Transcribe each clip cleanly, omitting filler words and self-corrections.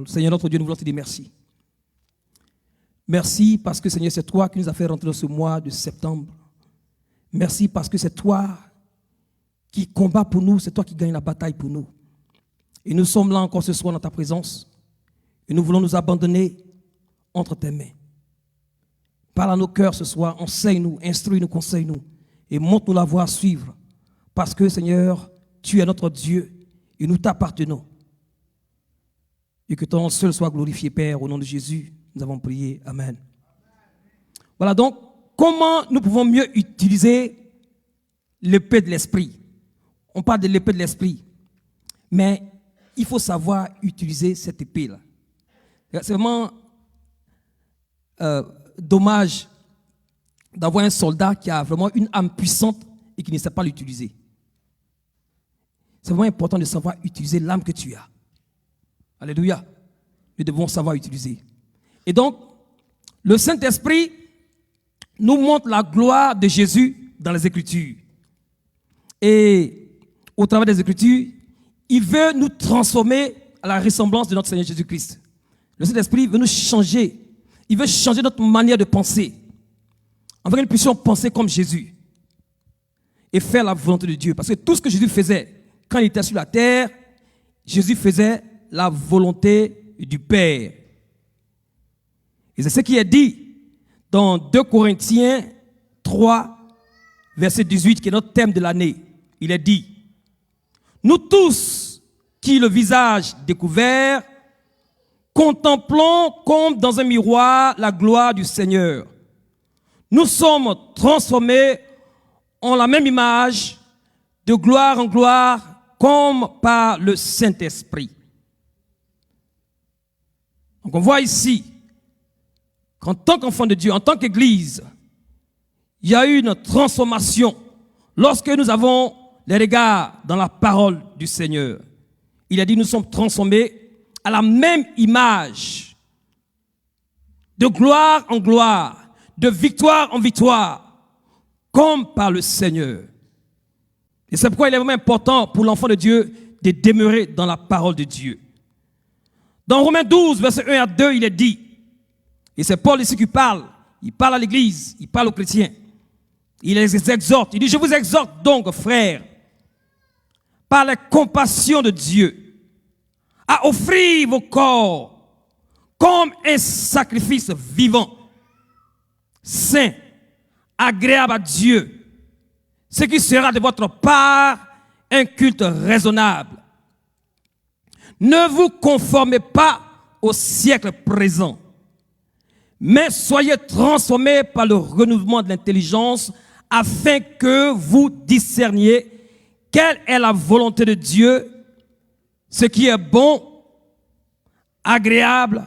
Seigneur notre Dieu, nous voulons te dire merci. Merci parce que Seigneur, c'est toi qui nous as fait rentrer dans ce mois de septembre. Merci parce que c'est toi qui combats pour nous, c'est toi qui gagne la bataille pour nous. Et nous sommes là encore ce soir dans ta présence. Et nous voulons nous abandonner entre tes mains. Parle à nos cœurs ce soir, enseigne-nous, instruis-nous, conseille-nous. Et montre-nous la voie à suivre. Parce que Seigneur, tu es notre Dieu et nous t'appartenons. Et que ton nom seul soit glorifié, Père, au nom de Jésus. Nous avons prié. Amen. Voilà donc, comment nous pouvons mieux utiliser l'épée de l'esprit? On parle de l'épée de l'esprit. Mais il faut savoir utiliser cette épée-là. C'est vraiment dommage d'avoir un soldat qui a vraiment une âme puissante et qui ne sait pas l'utiliser. C'est vraiment important de savoir utiliser l'âme que tu as. Alléluia. Nous devons savoir utiliser. Et donc, le Saint-Esprit nous montre la gloire de Jésus dans les Écritures. Et au travers des Écritures, il veut nous transformer à la ressemblance de notre Seigneur Jésus-Christ. Le Saint-Esprit veut nous changer. Il veut changer notre manière de penser. Afin que nous puissions penser comme Jésus. Et faire la volonté de Dieu. Parce que tout ce que Jésus faisait, quand il était sur la terre, Jésus faisait la volonté du Père. Et c'est ce qui est dit dans 2 Corinthiens 3, verset 18, qui est notre thème de l'année. Il est dit, nous tous qui le visage découvert, contemplons comme dans un miroir la gloire du Seigneur. Nous sommes transformés en la même image, de gloire en gloire, comme par le Saint-Esprit. Donc on voit ici qu'en tant qu'enfant de Dieu, en tant qu'Église, il y a eu une transformation lorsque nous avons les regards dans la parole du Seigneur. Il a dit nous sommes transformés à la même image, de gloire en gloire, de victoire en victoire, comme par le Seigneur. Et c'est pourquoi il est vraiment important pour l'enfant de Dieu de demeurer dans la parole de Dieu. Dans Romains 12, verset 1 à 2, il est dit, et c'est Paul ici qui parle, il parle à l'Église, il parle aux chrétiens, il les exhorte, il dit, je vous exhorte donc, frères, par la compassion de Dieu, à offrir vos corps comme un sacrifice vivant, saint, agréable à Dieu, ce qui sera de votre part un culte raisonnable. Ne vous conformez pas au siècle présent, mais soyez transformés par le renouvellement de l'intelligence afin que vous discerniez quelle est la volonté de Dieu, ce qui est bon, agréable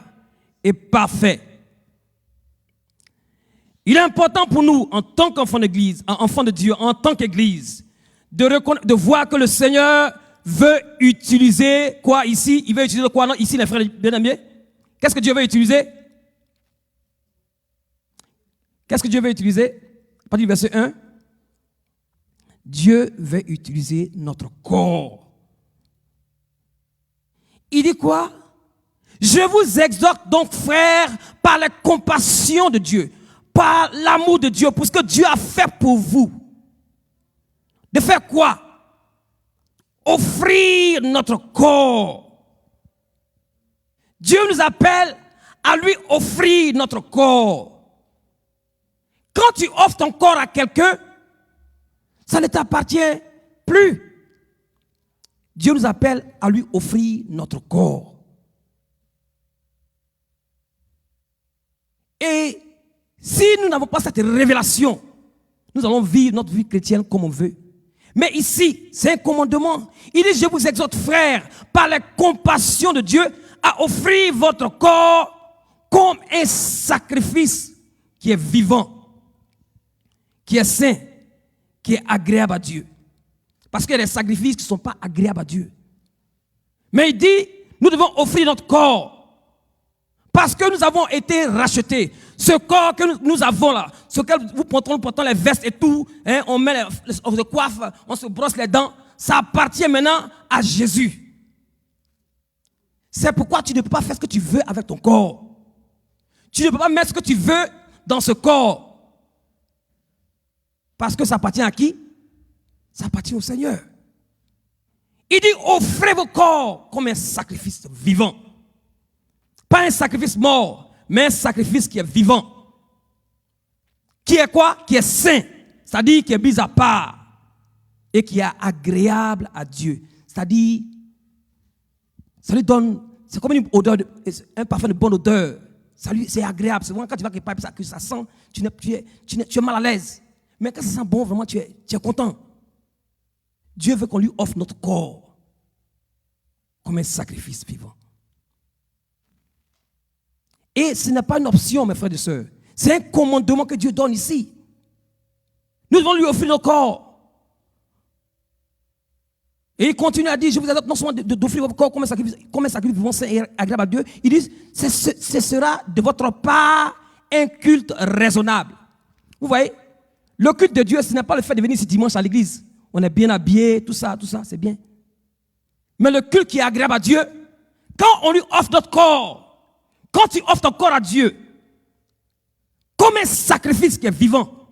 et parfait. Il est important pour nous, en tant qu'enfants d'église, enfants de Dieu, en tant qu'église, de voir que le Seigneur veut utiliser quoi ici? Il veut utiliser quoi non, ici, les frères bien-aimés? Qu'est-ce que Dieu veut utiliser? Qu'est-ce que Dieu veut utiliser? À partir du verset 1. Dieu veut utiliser notre corps. Il dit quoi? Je vous exhorte donc, frères, par la compassion de Dieu, par l'amour de Dieu, pour ce que Dieu a fait pour vous. De faire quoi? Offrir notre corps. Dieu nous appelle à lui offrir notre corps. Quand tu offres ton corps à quelqu'un, ça ne t'appartient plus. Dieu nous appelle à lui offrir notre corps. Et si nous n'avons pas cette révélation, nous allons vivre notre vie chrétienne comme on veut. Mais ici, c'est un commandement. Il dit, je vous exhorte, frères, par la compassion de Dieu, à offrir votre corps comme un sacrifice qui est vivant, qui est saint, qui est agréable à Dieu. Parce qu'il y a des sacrifices qui ne sont pas agréables à Dieu. Mais il dit, nous devons offrir notre corps. Parce que nous avons été rachetés. Ce corps que nous avons là, ce que nous portons les vestes et tout, hein, on se coiffe, on se brosse les dents, ça appartient maintenant à Jésus. C'est pourquoi tu ne peux pas faire ce que tu veux avec ton corps. Tu ne peux pas mettre ce que tu veux dans ce corps. Parce que ça appartient à qui? Ça appartient au Seigneur. Il dit, offrez vos corps comme un sacrifice vivant. Pas un sacrifice mort, mais un sacrifice qui est vivant. Qui est quoi? Qui est saint. C'est-à-dire qui est mis à part. Et qui est agréable à Dieu. C'est-à-dire, ça lui donne, c'est comme une odeur, un parfum de bonne odeur. C'est agréable. C'est vraiment quand tu vas quelque part que ça sent, tu es mal à l'aise. Mais quand ça sent bon, vraiment, tu es content. Dieu veut qu'on lui offre notre corps comme un sacrifice vivant. Et ce n'est pas une option, mes frères et sœurs. C'est un commandement que Dieu donne ici. Nous devons lui offrir nos corps. Et il continue à dire, je vous adore non seulement d'offrir votre corps comme un sacrifice vivant et agréable à Dieu, il dit, ce sera de votre part un culte raisonnable. Vous voyez, le culte de Dieu, ce n'est pas le fait de venir ce dimanche à l'église. On est bien habillé, tout ça, c'est bien. Mais le culte qui est agréable à Dieu, quand on lui offre notre corps, quand tu offres ton corps à Dieu, comme un sacrifice qui est vivant,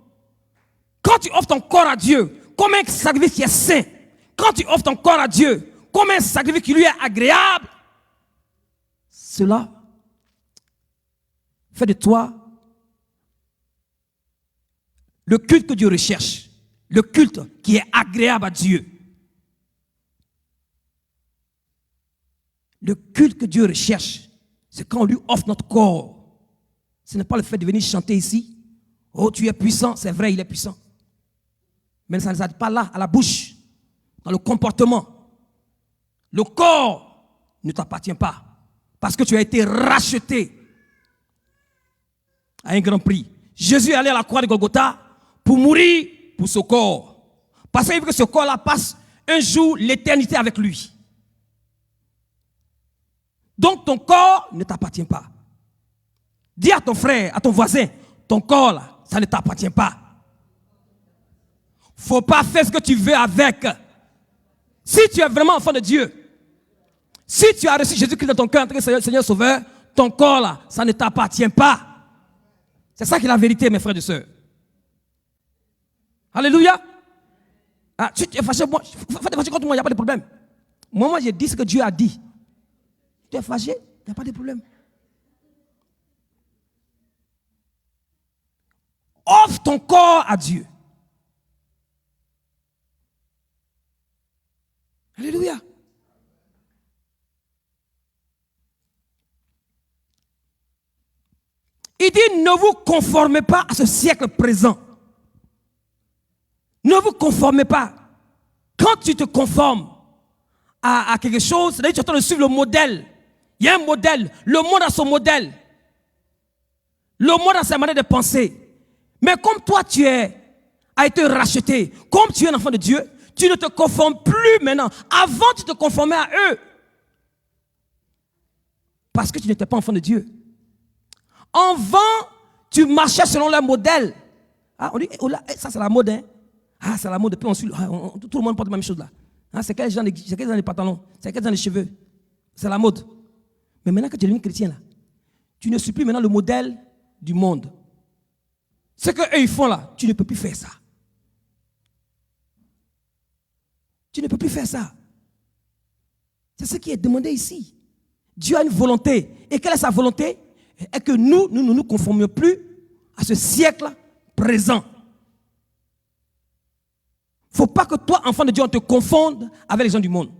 quand tu offres ton corps à Dieu, comme un sacrifice qui est saint, quand tu offres ton corps à Dieu, comme un sacrifice qui lui est agréable, cela fait de toi le culte que Dieu recherche, le culte qui est agréable à Dieu. Le culte que Dieu recherche, c'est quand on lui offre notre corps. Ce n'est pas le fait de venir chanter ici. Oh, tu es puissant, c'est vrai, il est puissant. Mais ça ne s'arrête pas là, à la bouche, dans le comportement. Le corps ne t'appartient pas, parce que tu as été racheté à un grand prix. Jésus est allé à la croix de Golgotha pour mourir pour ce corps. Parce qu'il veut que ce corps-là passe un jour l'éternité avec lui. Donc ton corps ne t'appartient pas. Dis à ton frère, à ton voisin, ton corps là, ça ne t'appartient pas. Faut pas faire ce que tu veux avec. Si tu es vraiment enfant de Dieu, si tu as reçu Jésus-Christ dans ton cœur en tant que Seigneur Sauveur, ton corps là, ça ne t'appartient pas. C'est ça qui est la vérité, mes frères et sœurs. Alléluia. Ah, tu es fâché, moi, fâché contre moi, il n'y a pas de problème. Moi, j'ai dit ce que Dieu a dit. Tu es fâché, il n'y a pas de problème. Offre ton corps à Dieu. Alléluia. Il dit, ne vous conformez pas à ce siècle présent. Ne vous conformez pas. Quand tu te conformes à quelque chose, c'est-à-dire que tu es en train de suivre le modèle. Il y a un modèle. Le monde a son modèle. Le monde a sa manière de penser. Mais comme toi, tu as été racheté, comme tu es un enfant de Dieu, tu ne te conformes plus maintenant. Avant, tu te conformais à eux. Parce que tu n'étais pas enfant de Dieu. En vain, tu marchais selon leur modèle. Ah, on dit, oh là, ça c'est la mode, hein. Ah, c'est la mode. Depuis, tout le monde porte la même chose là. Ah, c'est quel genre de pantalons, c'est quel genre de cheveux. C'est la mode. Mais maintenant que tu es devenu chrétien là, tu ne suis plus maintenant le modèle du monde. Ce qu'eux ils font là, tu ne peux plus faire ça. Tu ne peux plus faire ça. C'est ce qui est demandé ici. Dieu a une volonté. Et quelle est sa volonté? Et que nous ne nous conformions plus à ce siècle présent. Il ne faut pas que toi, enfant de Dieu, on te confonde avec les gens du monde.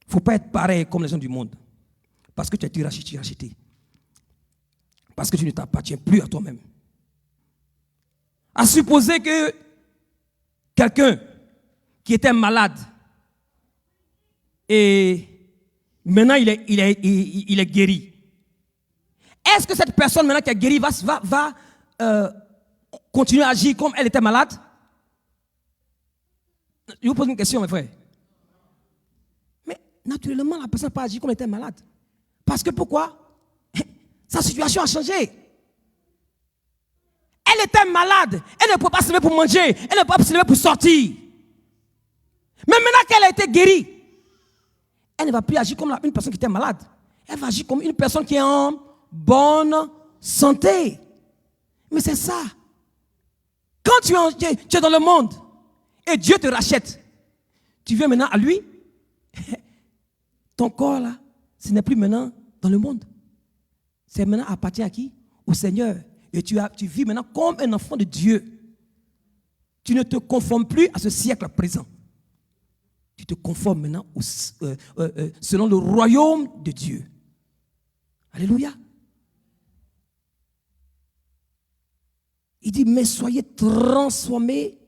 Il ne faut pas être pareil comme les gens du monde. Parce que tu as été racheté. Parce que tu ne t'appartiens plus à toi-même. À supposer que quelqu'un qui était malade et maintenant il est guéri. Est-ce que cette personne maintenant qui est guérie va continuer à agir comme elle était malade? Je vous pose une question, mes frères. Mais naturellement, la personne n'a pas agi comme elle était malade. Parce que pourquoi? Sa situation a changé. Elle était malade. Elle ne pouvait pas se lever pour manger. Elle ne pouvait pas se lever pour sortir. Mais maintenant qu'elle a été guérie, elle ne va plus agir comme une personne qui était malade. Elle va agir comme une personne qui est en bonne santé. Mais c'est ça. Quand tu es dans le monde et Dieu te rachète, tu viens maintenant à lui, ton corps là, ce n'est plus maintenant dans le monde. C'est maintenant appartient à qui? Au Seigneur. Et tu vis maintenant comme un enfant de Dieu. Tu ne te conformes plus à ce siècle présent. Tu te conformes maintenant selon le royaume de Dieu. Alléluia. Il dit, mais soyez transformés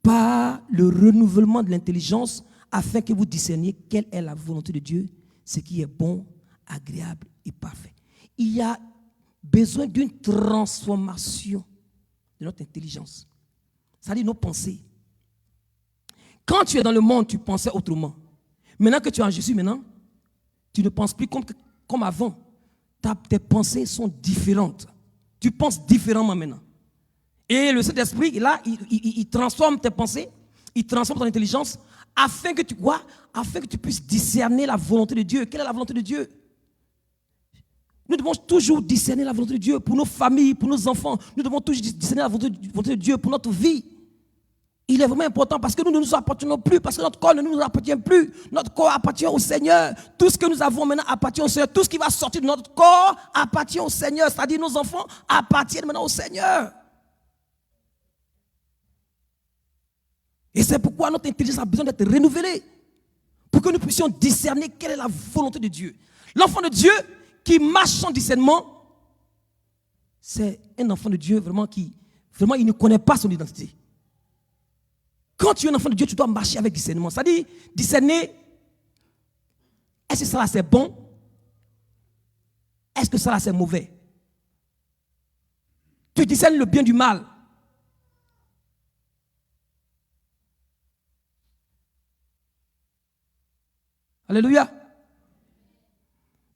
par le renouvellement de l'intelligence afin que vous discerniez quelle est la volonté de Dieu, ce qui est bon, agréable et parfait. Il y a besoin d'une transformation de notre intelligence. C'est-à-dire nos pensées. Quand tu es dans le monde, tu pensais autrement. Maintenant que tu es en Jésus, maintenant, tu ne penses plus comme avant. Tes pensées sont différentes. Tu penses différemment maintenant. Et le Saint-Esprit, là, il transforme tes pensées, il transforme ton intelligence, afin que tu puisses discerner la volonté de Dieu. Quelle est la volonté de Dieu? Nous devons toujours discerner la volonté de Dieu pour nos familles, pour nos enfants. Nous devons toujours discerner la volonté de Dieu pour notre vie. Il est vraiment important parce que nous ne nous appartenons plus, parce que notre corps ne nous appartient plus. Notre corps appartient au Seigneur. Tout ce que nous avons maintenant appartient au Seigneur. Tout ce qui va sortir de notre corps appartient au Seigneur. C'est-à-dire nos enfants appartiennent maintenant au Seigneur. Et c'est pourquoi notre intelligence a besoin d'être renouvelée. Pour que nous puissions discerner quelle est la volonté de Dieu. L'enfant de Dieu qui marche sans discernement, c'est un enfant de Dieu vraiment il ne connaît pas son identité. Quand tu es un enfant de Dieu, tu dois marcher avec discernement. C'est-à-dire, discerner, est-ce que ça là c'est bon? Est-ce que ça là c'est mauvais? Tu discernes le bien du mal. Alléluia.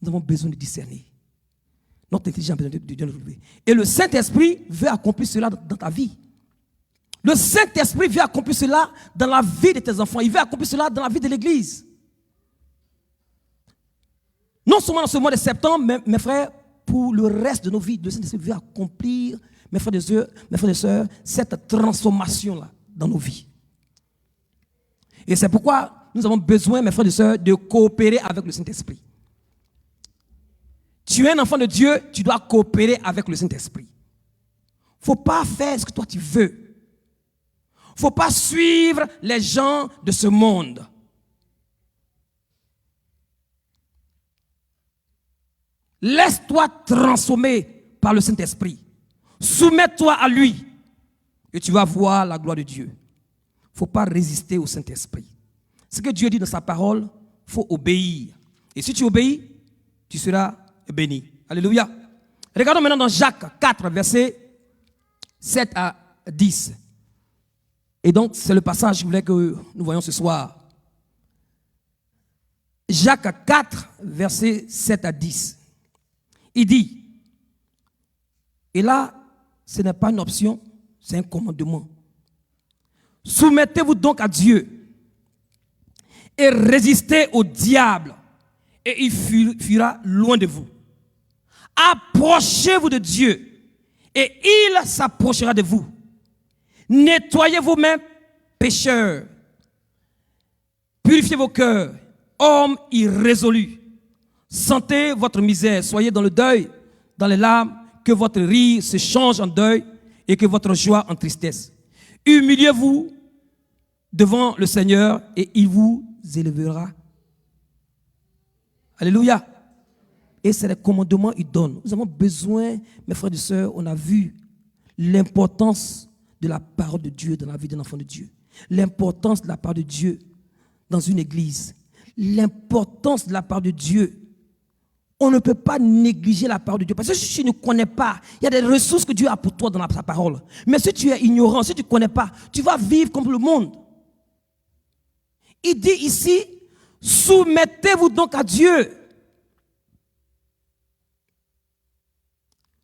Nous avons besoin de discerner. Notre intelligence a besoin de Dieu nous relever. Et le Saint-Esprit veut accomplir cela dans ta vie. Le Saint-Esprit veut accomplir cela dans la vie de tes enfants. Il veut accomplir cela dans la vie de l'Église. Non seulement dans ce mois de septembre, mais mes frères, pour le reste de nos vies, le Saint-Esprit veut accomplir, mes frères et sœurs, cette transformation-là dans nos vies. Et c'est pourquoi nous avons besoin, mes frères et sœurs, de coopérer avec le Saint-Esprit. Tu es un enfant de Dieu, tu dois coopérer avec le Saint-Esprit. Il ne faut pas faire ce que toi tu veux. Il ne faut pas suivre les gens de ce monde. Laisse-toi transformer par le Saint-Esprit. Soumets-toi à lui et tu vas voir la gloire de Dieu. Il ne faut pas résister au Saint-Esprit. Ce que Dieu dit dans sa parole, il faut obéir. Et si tu obéis, tu seras béni. Alléluia. Regardons maintenant dans Jacques 4, versets 7 à 10. Et donc, c'est le passage que je voulais que nous voyons ce soir. Jacques 4, versets 7 à 10. Il dit, et là, ce n'est pas une option, c'est un commandement. Soumettez-vous donc à Dieu et résistez au diable et il fuira loin de vous. Approchez-vous de Dieu et il s'approchera de vous. Nettoyez vous-même, pécheurs. Purifiez vos cœurs, hommes irrésolus. Sentez votre misère, soyez dans le deuil, dans les larmes, que votre rire se change en deuil et que votre joie en tristesse. Humiliez-vous devant le Seigneur et il vous élèvera. Alléluia. Et c'est le commandement qu'il donne. Nous avons besoin, mes frères et sœurs, on a vu l'importance de la parole de Dieu dans la vie d'un enfant de Dieu. L'importance de la parole de Dieu dans une église. L'importance de la parole de Dieu. On ne peut pas négliger la parole de Dieu. Parce que si tu ne connais pas, il y a des ressources que Dieu a pour toi dans sa parole. Mais si tu es ignorant, si tu ne connais pas, tu vas vivre comme le monde. Il dit ici, soumettez-vous donc à Dieu.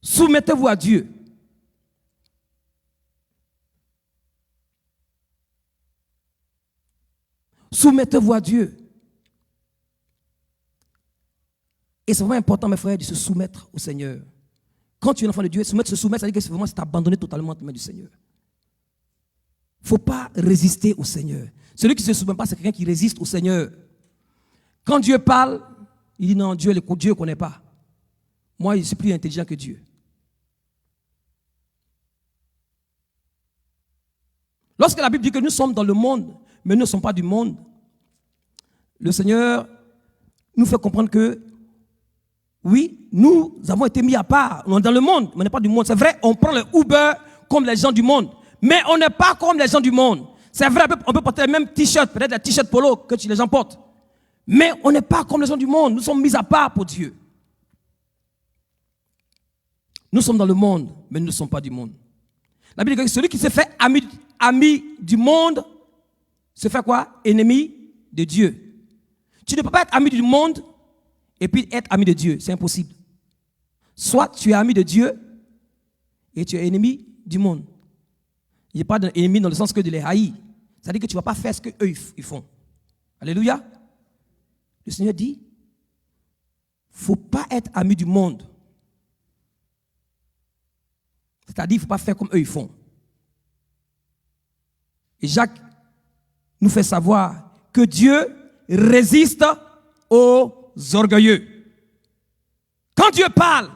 Soumettez-vous à Dieu. « Soumettez-vous à Dieu. Et c'est vraiment important, mes frères, de se soumettre au Seigneur. Quand tu es un enfant de Dieu, se soumettre, ça veut dire que c'est vraiment t'abandonner totalement aux mains du Seigneur. Il ne faut pas résister au Seigneur. Celui qui ne se soumet pas, c'est quelqu'un qui résiste au Seigneur. Quand Dieu parle, il dit non, Dieu ne connaît pas. Moi, je suis plus intelligent que Dieu. Lorsque la Bible dit que nous sommes dans le monde, mais nous ne sommes pas du monde, le Seigneur nous fait comprendre que oui, nous avons été mis à part. On est dans le monde, mais on n'est pas du monde. C'est vrai, on prend le Uber comme les gens du monde. Mais on n'est pas comme les gens du monde. C'est vrai, on peut porter les mêmes t-shirts, peut-être les t-shirts polo que les gens portent. Mais on n'est pas comme les gens du monde. Nous sommes mis à part pour Dieu. Nous sommes dans le monde, mais nous ne sommes pas du monde. La Bible dit que celui qui se fait ami du monde se fait quoi? Ennemi de Dieu. Tu ne peux pas être ami du monde et puis être ami de Dieu. C'est impossible. Soit tu es ami de Dieu et tu es ennemi du monde. Il n'y a pas d'ennemi dans le sens que de les haïr. C'est-à-dire que tu ne vas pas faire ce qu'eux ils font. Alléluia. Le Seigneur dit, il ne faut pas être ami du monde. C'est-à-dire, il ne faut pas faire comme eux ils font. Et Jacques nous fait savoir que Dieu résiste aux orgueilleux. Quand Dieu parle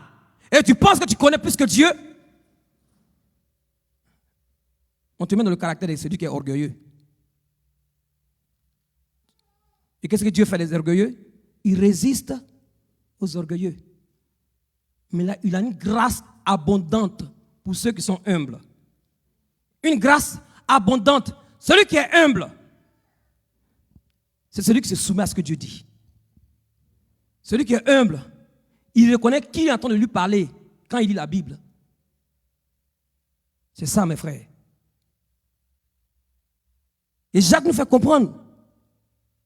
et tu penses que tu connais plus que Dieu, on te met dans le caractère de celui qui est orgueilleux. Et qu'est-ce que Dieu fait des orgueilleux? Il résiste aux orgueilleux. Mais là, il a une grâce abondante pour ceux qui sont humbles. Une grâce abondante. Celui qui est humble, c'est celui qui se soumet à ce que Dieu dit. Celui qui est humble, il reconnaît qui est en train de lui parler quand il lit la Bible. C'est ça, mes frères. Et Jacques nous fait comprendre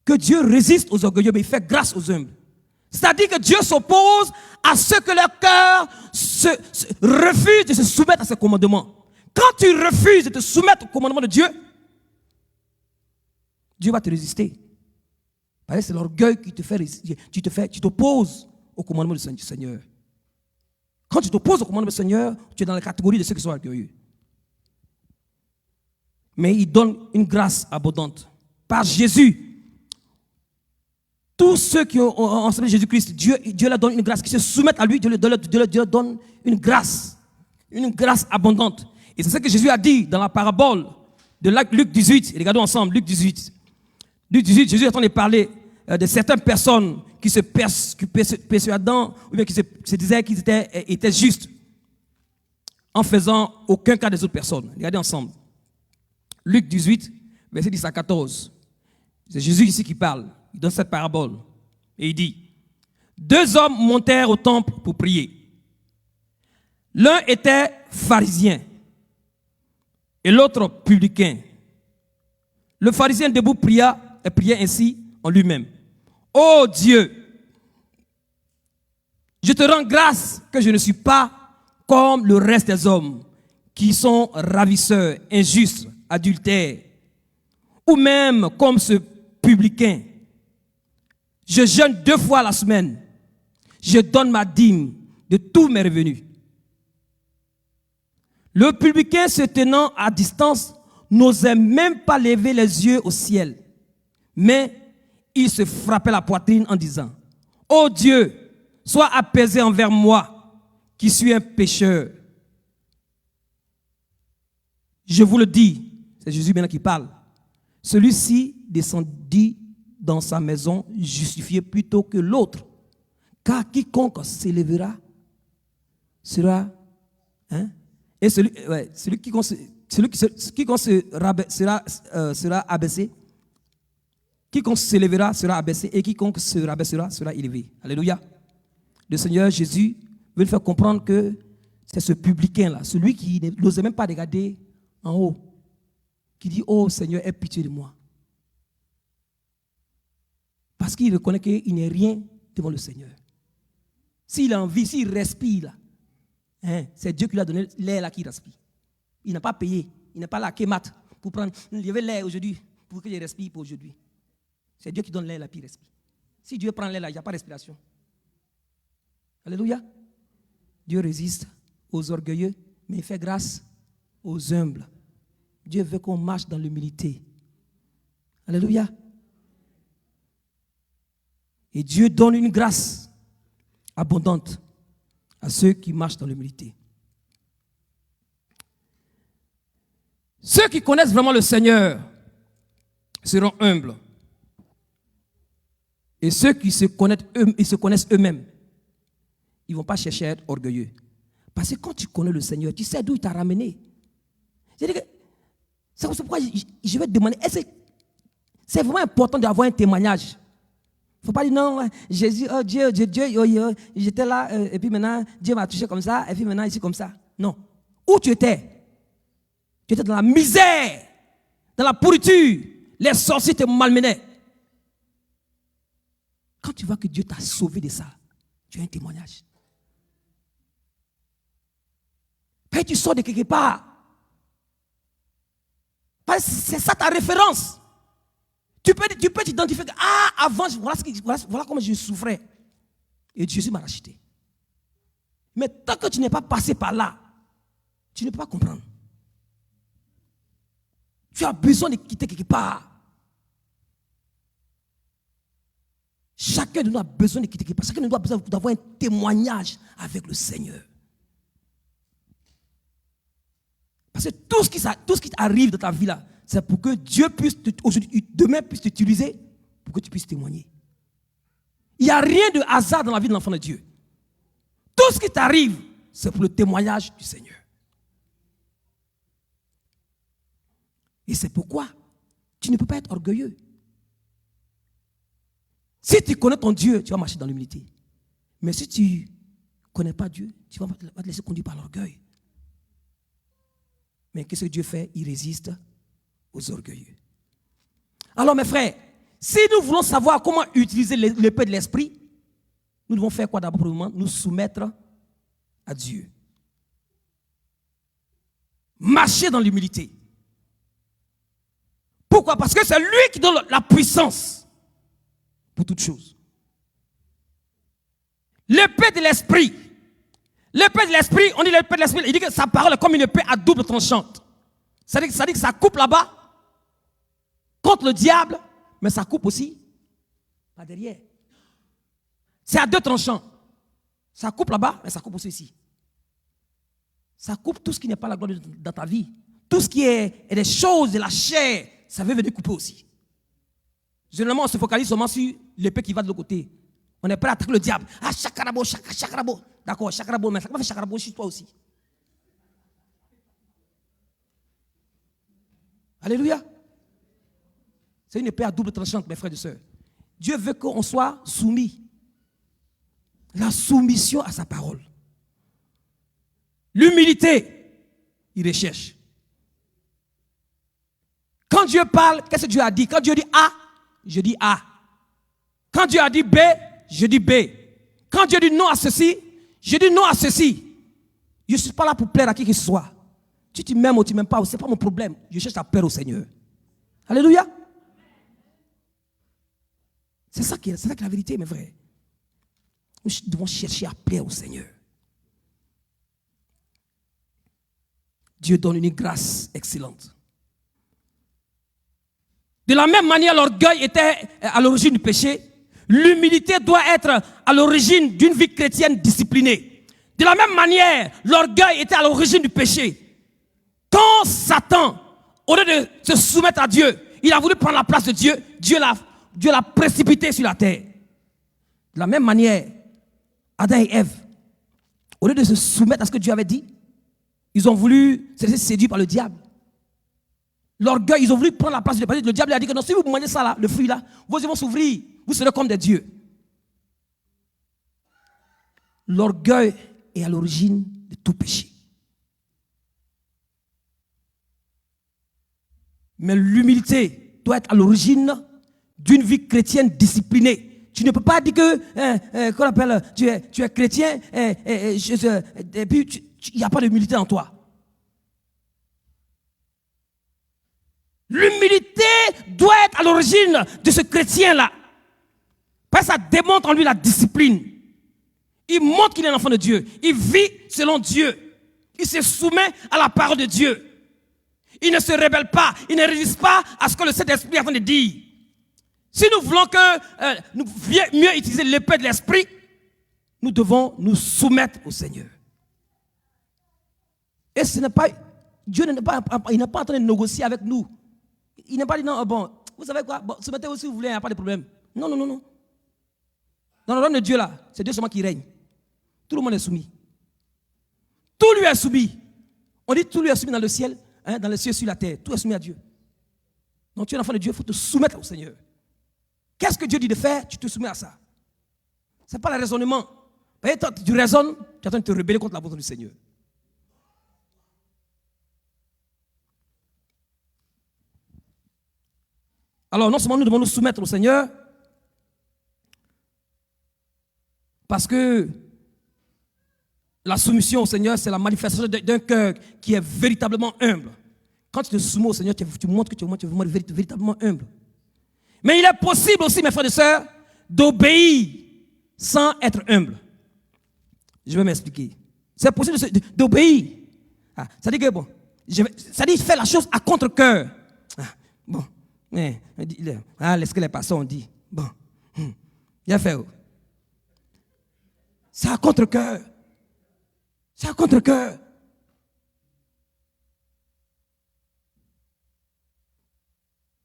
que Dieu résiste aux orgueilleux, mais il fait grâce aux humbles. C'est-à-dire que Dieu s'oppose à ceux que leur cœur refuse de se soumettre à ses commandements. Quand tu refuses de te soumettre au commandement de Dieu, Dieu va te résister. Parce que c'est l'orgueil qui te fait résister. Tu t'opposes au commandement du Seigneur. Quand tu t'opposes au commandement du Seigneur, tu es dans la catégorie de ceux qui sont orgueilleux. Mais il donne une grâce abondante. Par Jésus, tous ceux qui ont enseigné Jésus-Christ, Dieu leur donne une grâce, qui se soumettent à lui, Dieu leur donne une grâce abondante. Et c'est ce que Jésus a dit dans la parabole de Luc 18. Regardons ensemble, Luc 18. Luc 18, Jésus est en train de parler de certaines personnes qui se persuadant, ou bien qui se disaient qu'ils étaient justes, en faisant aucun cas des autres personnes. Regardez ensemble. Luc 18, verset 10 à 14. C'est Jésus ici qui parle. Il donne cette parabole. Et il dit, 2 hommes montèrent au temple pour prier. L'un était pharisien et l'autre publicain. Le pharisien debout priait ainsi en lui-même. Ô Dieu, je te rends grâce que je ne suis pas comme le reste des hommes qui sont ravisseurs, injustes, adultères, ou même comme ce publicain. Je jeûne 2 fois la semaine. Je donne ma dîme de tous mes revenus. Le publicain, se tenant à distance, n'osait même pas lever les yeux au ciel. Mais il se frappait la poitrine en disant, « Ô Dieu, sois apaisé envers moi, qui suis un pécheur. » Je vous le dis, c'est Jésus maintenant qui parle. Celui-ci descendit dans sa maison justifié plutôt que l'autre. Car quiconque s'élèvera sera... Et celui qui sera abaissé. Quiconque s'élèvera sera abaissé et quiconque se rabaissera sera élevé. Alléluia. Le Seigneur Jésus veut nous faire comprendre que c'est ce publicain-là, celui qui n'osait même pas regarder en haut, qui dit, oh Seigneur, aie pitié de moi. Parce qu'il reconnaît qu'il n'est rien devant le Seigneur. S'il a envie, s'il respire, c'est Dieu qui lui a donné l'air là qu'il respire. Il n'a pas payé, il n'a pas laqué mat pour prendre, il y avait l'air aujourd'hui pour que je respire pour aujourd'hui. C'est Dieu qui donne l'air, la puis respire. Si Dieu prend l'air là, il n'y a pas de respiration. Alléluia. Dieu résiste aux orgueilleux, mais il fait grâce aux humbles. Dieu veut qu'on marche dans l'humilité. Alléluia. Et Dieu donne une grâce abondante à ceux qui marchent dans l'humilité. Ceux qui connaissent vraiment le Seigneur seront humbles. Et ceux qui se connaissent eux-mêmes, ils ne vont pas chercher à être orgueilleux. Parce que quand tu connais le Seigneur, tu sais d'où il t'a ramené. C'est pourquoi je vais te demander, est-ce que c'est vraiment important d'avoir un témoignage? Il ne faut pas dire non, Jésus, oh Dieu, j'étais là, et puis maintenant, Dieu m'a touché comme ça, et puis maintenant, ici comme ça. Non. Où tu étais? Tu étais dans la misère, dans la pourriture. Les sorciers te malmenaient. Quand tu vois que Dieu t'a sauvé de ça, tu as un témoignage. Puis tu sors de quelque part. Parce que c'est ça ta référence. Tu peux t'identifier. Ah, avant, voilà comment je souffrais. Et Jésus m'a racheté. Mais tant que tu n'es pas passé par là, tu ne peux pas comprendre. Tu as besoin de quitter quelque part. Chacun de nous a besoin de quitter quelque part. Chacun de nous a besoin d'avoir un témoignage avec le Seigneur. Parce que tout ce qui arrive dans ta vie là, c'est pour que Dieu puisse, demain puisse t'utiliser pour que tu puisses témoigner. Il n'y a rien de hasard dans la vie de l'enfant de Dieu. Tout ce qui t'arrive, c'est pour le témoignage du Seigneur. Et c'est pourquoi tu ne peux pas être orgueilleux. Si tu connais ton Dieu, tu vas marcher dans l'humilité. Mais si tu ne connais pas Dieu, tu vas te laisser conduire par l'orgueil. Mais qu'est-ce que Dieu fait? Il résiste aux orgueilleux. Alors mes frères, si nous voulons savoir comment utiliser l'épée de l'esprit, nous devons faire quoi d'abord pour le moment? Nous soumettre à Dieu. Marcher dans l'humilité. Pourquoi? Parce que c'est lui qui donne la puissance pour toutes choses. L'épée de l'esprit. L'épée de l'esprit, on dit l'épée de l'esprit, il dit que sa parole est comme une épée à double tranchante. Ça dit que ça coupe là-bas contre le diable, mais ça coupe aussi pas derrière. C'est à deux tranchants. Ça coupe là-bas, mais ça coupe aussi ici. Ça coupe tout ce qui n'est pas la gloire dans ta vie. Tout ce qui est des choses de la chair, ça veut venir couper aussi. Généralement, on se focalise seulement sur l'épée qui va de l'autre côté. On est prêt à attaquer le diable. Ah, chakarabo, chakarabo. D'accord, chakarabo, mais ça va faire chakarabo chez toi aussi. Alléluia. C'est une épée à double tranchante, mes frères et sœurs. Dieu veut qu'on soit soumis. La soumission à sa parole. L'humilité, il recherche. Quand Dieu parle, qu'est-ce que Dieu a dit? Quand Dieu dit A, je dis A. Quand Dieu a dit B, je dis B. Quand Dieu dit non à ceci, je dis non à ceci. Je ne suis pas là pour plaire à qui que ce soit. Si tu m'aimes ou tu ne m'aimes pas, ce n'est pas mon problème. Je cherche à plaire au Seigneur. Alléluia. C'est ça qui est la vérité, mes frères. Nous devons chercher à plaire au Seigneur. Dieu donne une grâce excellente. De la même manière, l'orgueil était à l'origine du péché. L'humilité doit être à l'origine d'une vie chrétienne disciplinée. De la même manière, l'orgueil était à l'origine du péché. Quand Satan, au lieu de se soumettre à Dieu, il a voulu prendre la place de Dieu, Dieu l'a précipité sur la terre. De la même manière, Adam et Ève, au lieu de se soumettre à ce que Dieu avait dit, ils ont voulu se laisser séduire par le diable. L'orgueil, ils ont voulu prendre la place de Dieu. Le diable a dit que non, si vous mangez ça là, le fruit là, vos yeux vont s'ouvrir, vous serez comme des dieux. L'orgueil est à l'origine de tout péché. Mais l'humilité doit être à l'origine d'une vie chrétienne disciplinée. Tu ne peux pas dire que, qu'on appelle, tu es chrétien et puis il n'y a pas d'humilité en toi. L'humilité doit être à l'origine de ce chrétien-là. Parce que ça démontre en lui la discipline. Il montre qu'il est un enfant de Dieu. Il vit selon Dieu. Il se soumet à la parole de Dieu. Il ne se rebelle pas. Il ne résiste pas à ce que le Saint-Esprit est en train de dire. Si nous voulons que nous mieux utiliser l'épée de l'Esprit, nous devons nous soumettre au Seigneur. Et ce n'est pas, Dieu n'est pas en train de négocier avec nous. Il n'est pas dit non, bon, vous savez quoi, bon, soumettez-vous si vous voulez, il n'y a pas de problème. Non, non, non, non. Dans le royaume de Dieu là, c'est Dieu seulement qui règne. Tout le monde est soumis. Tout lui est soumis. On dit tout lui est soumis dans le ciel, hein, dans les cieux, sur la terre. Tout est soumis à Dieu. Donc tu es un enfant de Dieu, il faut te soumettre au Seigneur. Qu'est-ce que Dieu dit de faire? Tu te soumets à ça. Ce n'est pas le raisonnement. Quand tu raisonnes, tu es en train de te rebeller contre la volonté du Seigneur. Alors non seulement nous devons nous soumettre au Seigneur, parce que la soumission au Seigneur, c'est la manifestation d'un cœur qui est véritablement humble. Quand tu te soumets au Seigneur, tu montres que tu es véritablement humble. Mais il est possible aussi, mes frères et sœurs, d'obéir sans être humble. Je vais m'expliquer. C'est possible d'obéir. Ah, ça dit que bon, ça dit faire la chose à contre-cœur. Ah, bon, laisse que les pasteurs ont dit. Bon, il a fait. C'est à contre-cœur. C'est à contre-cœur.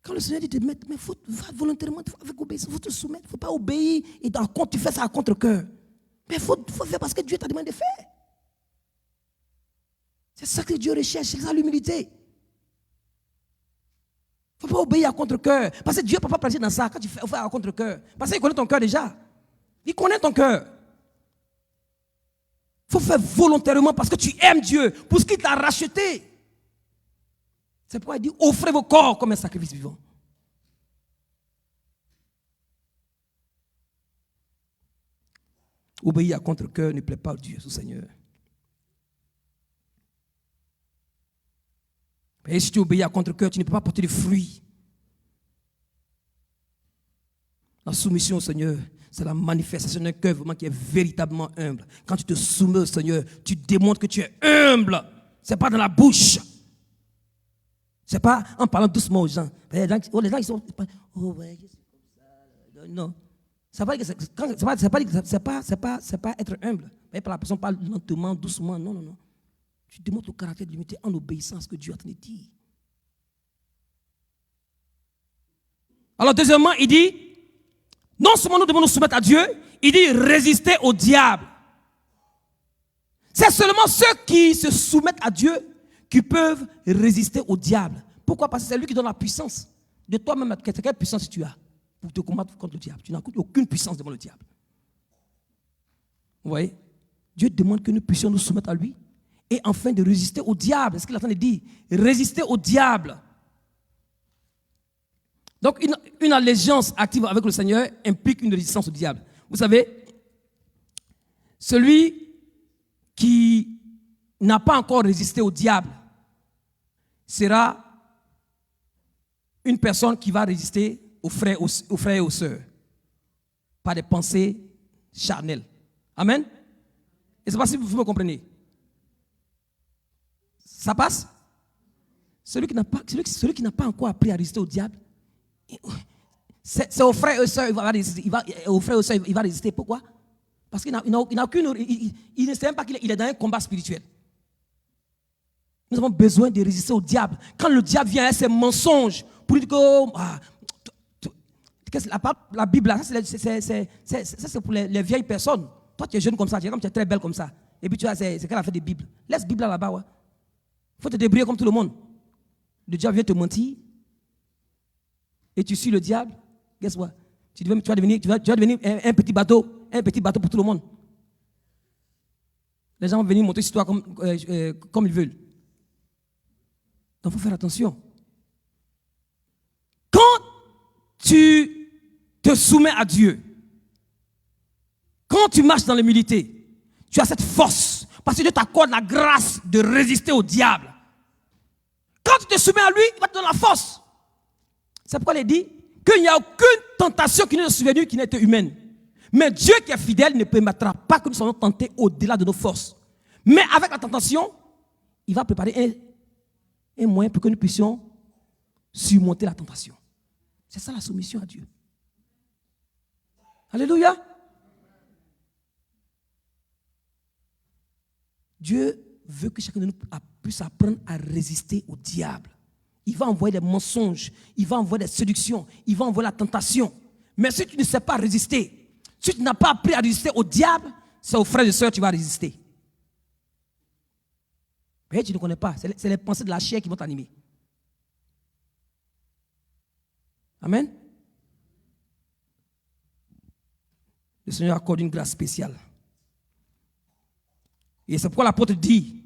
Quand le Seigneur dit de mettre, mais il faut volontairement, avec obéissance, il faut te soumettre, il ne faut pas obéir et dans le compte, tu fais ça à contre-cœur. Mais il faut faire parce que Dieu t'a demandé de faire. C'est ça que Dieu recherche, c'est ça l'humilité. Il ne faut pas obéir à contre-cœur. Parce que Dieu ne peut pas placer dans ça quand tu fais à contre-cœur. Parce qu'il connaît ton cœur déjà. Il connaît ton cœur. Il faut faire volontairement parce que tu aimes Dieu, pour ce qu'il t'a racheté. C'est pourquoi il dit, offrez vos corps comme un sacrifice vivant. Obéir à contre-cœur ne plaît pas à Dieu, au Seigneur. Et si tu obéis à contre-cœur, tu ne peux pas porter de fruits. La soumission au Seigneur, c'est la manifestation d'un cœur vraiment qui est véritablement humble. Quand tu te soumets au Seigneur, tu démontres que tu es humble. Ce n'est pas dans la bouche. Ce n'est pas en parlant doucement aux gens. Les gens ils sont... Oh ouais, je suis comme ça. Non. C'est pas être humble. La personne parle lentement, doucement. Non, non, non. Tu démontres le caractère de l'humilité en obéissant à ce que Dieu a dit. Alors, deuxièmement, il dit, non seulement nous devons nous soumettre à Dieu, il dit résister au diable. C'est seulement ceux qui se soumettent à Dieu qui peuvent résister au diable. Pourquoi? Parce que c'est lui qui donne la puissance. De toi-même, quelle puissance tu as pour te combattre contre le diable? Tu n'as aucune puissance devant le diable. Vous voyez? Dieu demande que nous puissions nous soumettre à lui et enfin de résister au diable. C'est ce qu'il est en train de dire. Résister au diable. Donc, une allégeance active avec le Seigneur implique une résistance au diable. Vous savez, celui qui n'a pas encore résisté au diable sera une personne qui va résister aux frères et aux sœurs par des pensées charnelles. Amen? Et c'est pas si vous me comprenez. Ça passe? Celui qui n'a pas encore appris à résister au diable, c'est aux frères et aux sœurs, il va résister. Pourquoi? Parce qu'il n'a aucune. Il ne sait même pas qu'il est dans un combat spirituel. Nous avons besoin de résister au diable. Quand le diable vient avec ses mensonges pour dire que la Bible, ça c'est pour les vieilles personnes. Toi, tu es jeune comme ça, tu es très belle comme ça. Et puis tu vois, c'est qu'elle a fait des Bibles. Laisse la Bible là-bas. Ouais. Il faut te débrouiller comme tout le monde. Le diable vient te mentir. Et tu suis le diable. Guess what? Tu vas devenir un petit bateau pour tout le monde. Les gens vont venir monter sur toi comme ils veulent. Donc, il faut faire attention. Quand tu te soumets à Dieu, quand tu marches dans l'humilité, tu as cette force. Parce que Dieu t'accorde la grâce de résister au diable. Quand tu te soumets à lui, il va te donner la force. C'est pourquoi il dit qu'il n'y a aucune tentation qui nous est survenue qui n'a été humaine. Mais Dieu qui est fidèle ne permettra pas que nous soyons tentés au-delà de nos forces. Mais avec la tentation, il va préparer un moyen pour que nous puissions surmonter la tentation. C'est ça la soumission à Dieu. Alléluia. Dieu veut que chacun de nous puisse apprendre à résister au diable. Il va envoyer des mensonges, il va envoyer des séductions, il va envoyer la tentation. Mais si tu ne sais pas résister, si tu n'as pas appris à résister au diable, c'est aux frères et sœurs que tu vas résister. Mais tu ne connais pas, c'est les pensées de la chair qui vont t'animer. Amen. Le Seigneur accorde une grâce spéciale. Et c'est pourquoi l'apôtre dit,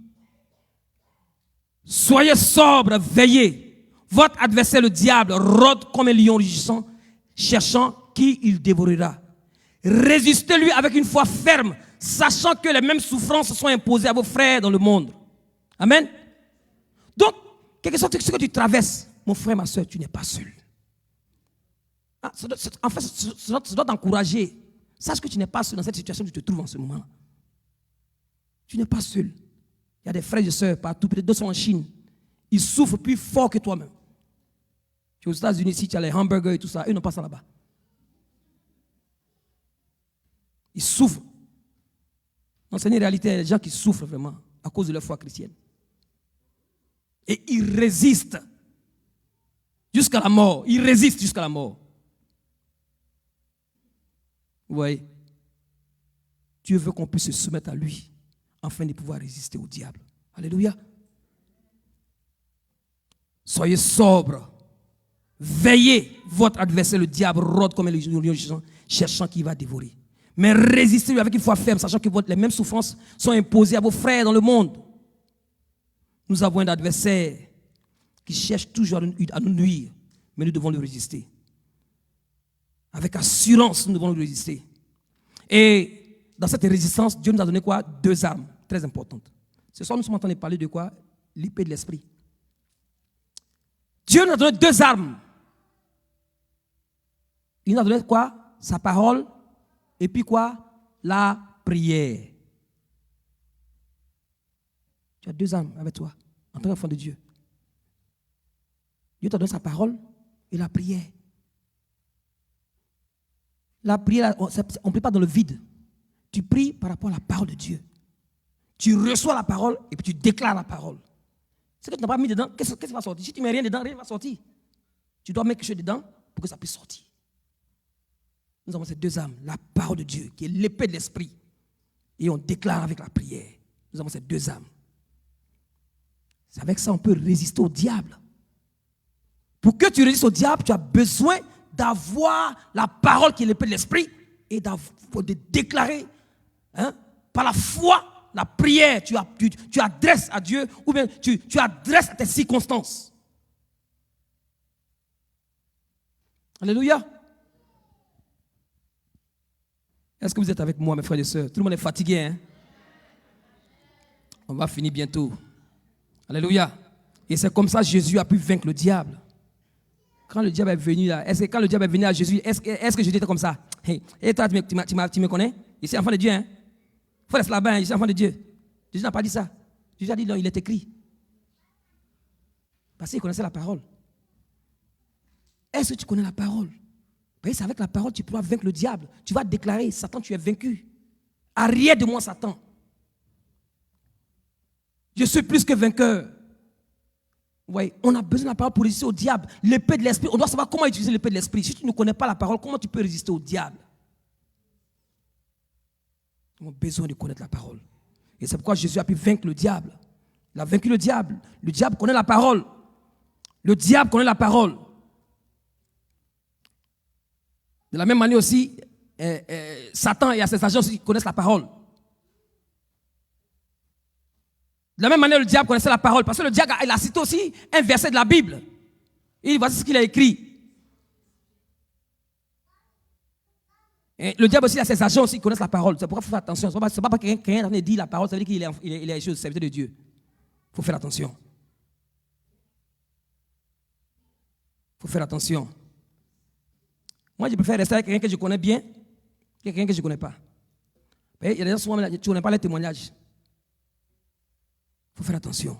soyez sobres, veillez. Votre adversaire, le diable, rôde comme un lion rugissant, cherchant qui il dévorera. Résistez-lui avec une foi ferme, sachant que les mêmes souffrances sont imposées à vos frères dans le monde. Amen. Donc, quelque chose ce que tu traverses, mon frère, ma soeur, tu n'es pas seul. En fait, ça doit t'encourager. Sache que tu n'es pas seul dans cette situation où tu te trouves en ce moment. Tu n'es pas seul. Il y a des frères et sœurs partout, peut-être d'autres sont en Chine. Ils souffrent plus fort que toi-même. Tu es aux États-Unis, ici, tu as les hamburgers et tout ça, eux n'ont pas ça là-bas. Ils souffrent. Donc, c'est une réalité, il y a des gens qui souffrent vraiment à cause de leur foi chrétienne. Et ils résistent jusqu'à la mort. Ils résistent jusqu'à la mort. Vous voyez? Dieu veut qu'on puisse se soumettre à lui afin de pouvoir résister au diable. Alléluia. Soyez sobres. Veillez. Votre adversaire, le diable, rôde comme un lion cherchant qui va dévorer. Mais résistez-lui avec une foi ferme, sachant que les mêmes souffrances sont imposées à vos frères dans le monde. Nous avons un adversaire qui cherche toujours à nous nuire, mais nous devons lui résister. Avec assurance, nous devons lui résister. Et dans cette résistance, Dieu nous a donné quoi? 2 armes très importantes. Ce soir, nous sommes en train de parler de quoi? L'épée de l'esprit. Dieu nous a donné 2 armes. Il nous a donné quoi? Sa parole. Et puis quoi? La prière. Tu as 2 armes avec toi, en tant qu'enfant de Dieu. Dieu t'a donné sa parole et la prière. La prière, on ne prie pas dans le vide. Tu pries par rapport à la parole de Dieu. Tu reçois la parole et puis tu déclares la parole. Ce que tu n'as pas mis dedans, qu'est-ce qui va sortir? Si tu ne mets rien dedans, rien ne va sortir. Tu dois mettre quelque chose dedans pour que ça puisse sortir. Nous avons ces 2 armes, la parole de Dieu, qui est l'épée de l'esprit. Et on déclare avec la prière. Nous avons ces 2 armes. C'est avec ça qu'on peut résister au diable. Pour que tu résistes au diable, tu as besoin d'avoir la parole qui est l'épée de l'esprit et de déclarer par la foi, la prière, tu adresses à Dieu ou bien tu adresses à tes circonstances. Alléluia. Est-ce que vous êtes avec moi, mes frères et sœurs? Tout le monde est fatigué, hein? On va finir bientôt. Alléluia. Et c'est comme ça que Jésus a pu vaincre le diable. Quand le diable est venu là, est-ce que quand le diable est venu à Jésus, est-ce que Jésus était comme ça? Hey, et toi, tu me connais? Je suis enfant de Dieu, hein? Il faut rester là-bas, hein? Je suis enfant de Dieu. Jésus n'a pas dit ça. Jésus a dit non, il est écrit. Parce qu'il connaissait la parole. Est-ce que tu connais la parole? C'est avec la parole que tu pourras vaincre le diable. Tu vas déclarer, Satan, tu es vaincu. Arrière de moi, Satan. Je suis plus que vainqueur. Oui, on a besoin de la parole pour résister au diable. L'épée de l'esprit, on doit savoir comment utiliser l'épée de l'esprit. Si tu ne connais pas la parole, comment tu peux résister au diable? On a besoin de connaître la parole. Et c'est pourquoi Jésus a pu vaincre le diable. Il a vaincu le diable. Le diable connaît la parole. Le diable connaît la parole. De la même manière aussi, Satan et ses agents aussi connaissent la parole. De la même manière, le diable connaissait la parole. Parce que le diable, il a cité aussi un verset de la Bible. Et voici ce qu'il a écrit. Et le diable aussi, il a ses agents aussi qui connaissent la parole. C'est pourquoi il faut faire attention. Ce n'est pas parce que quelqu'un dit la parole, ça veut dire qu'il est le serviteur de Dieu. Il faut faire attention. Il faut faire attention. Moi, je préfère rester avec quelqu'un que je connais bien que quelqu'un que je ne connais pas. Il y a des gens souvent, tu ne connais pas les témoignages. Il faut faire attention.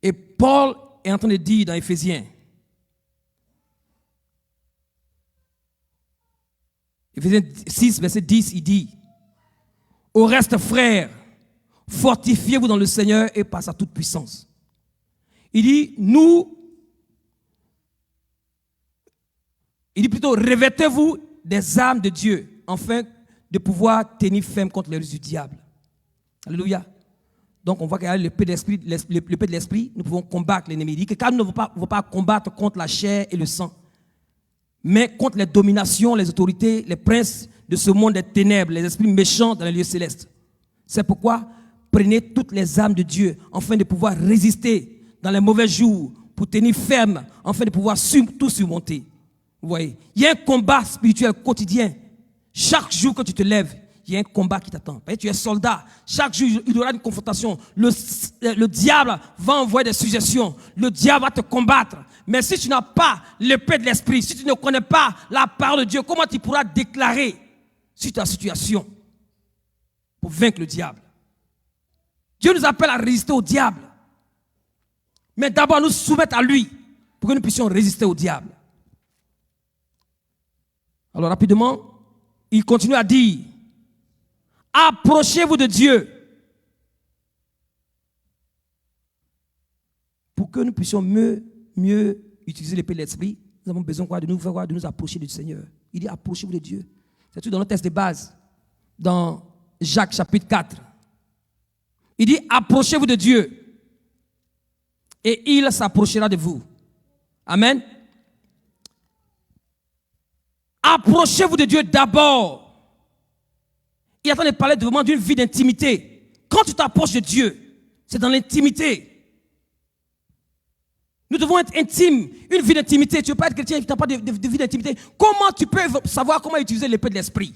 Et Paul est en train de dire dans Éphésiens, Éphésiens 6, verset 10, il dit, au reste, frères, fortifiez-vous dans le Seigneur et par sa toute puissance. Il dit plutôt, revêtez-vous des armes de Dieu, afin de pouvoir tenir ferme contre les ruses du diable. Alléluia. Donc on voit qu'avec l'épée de l'esprit, nous pouvons combattre l'ennemi. Il dit que car nous ne voulons pas combattre contre la chair et le sang, mais contre les dominations, les autorités, les princes de ce monde des ténèbres, les esprits méchants dans les lieux célestes. C'est pourquoi prenez toutes les armes de Dieu, afin de pouvoir résister dans les mauvais jours, pour tenir ferme, afin de pouvoir tout surmonter. Vous voyez, il y a un combat spirituel quotidien. Chaque jour que tu te lèves, il y a un combat qui t'attend. Tu es soldat. Chaque jour, il y aura une confrontation. Le diable va envoyer des suggestions. Le diable va te combattre. Mais si tu n'as pas l'épée de l'esprit, si tu ne connais pas la parole de Dieu, comment tu pourras déclarer sur ta situation pour vaincre le diable? Dieu nous appelle à résister au diable. Mais d'abord, nous soumettre à lui pour que nous puissions résister au diable. Alors rapidement, il continue à dire, approchez-vous de Dieu pour que nous puissions mieux utiliser l'épée de l'esprit. Nous avons besoin de nous approcher du Seigneur. Il dit, approchez-vous de Dieu. C'est tout dans notre texte de base, dans Jacques chapitre 4. Il dit, approchez-vous de Dieu et il s'approchera de vous. Amen. Approchez-vous de Dieu d'abord. Il est en train de parler vraiment d'une vie d'intimité. Quand tu t'approches de Dieu, c'est dans l'intimité. Nous devons être intimes, une vie d'intimité. Tu ne peux pas être chrétien et tu n'as pas de vie d'intimité. Comment tu peux savoir comment utiliser l'épée de l'esprit?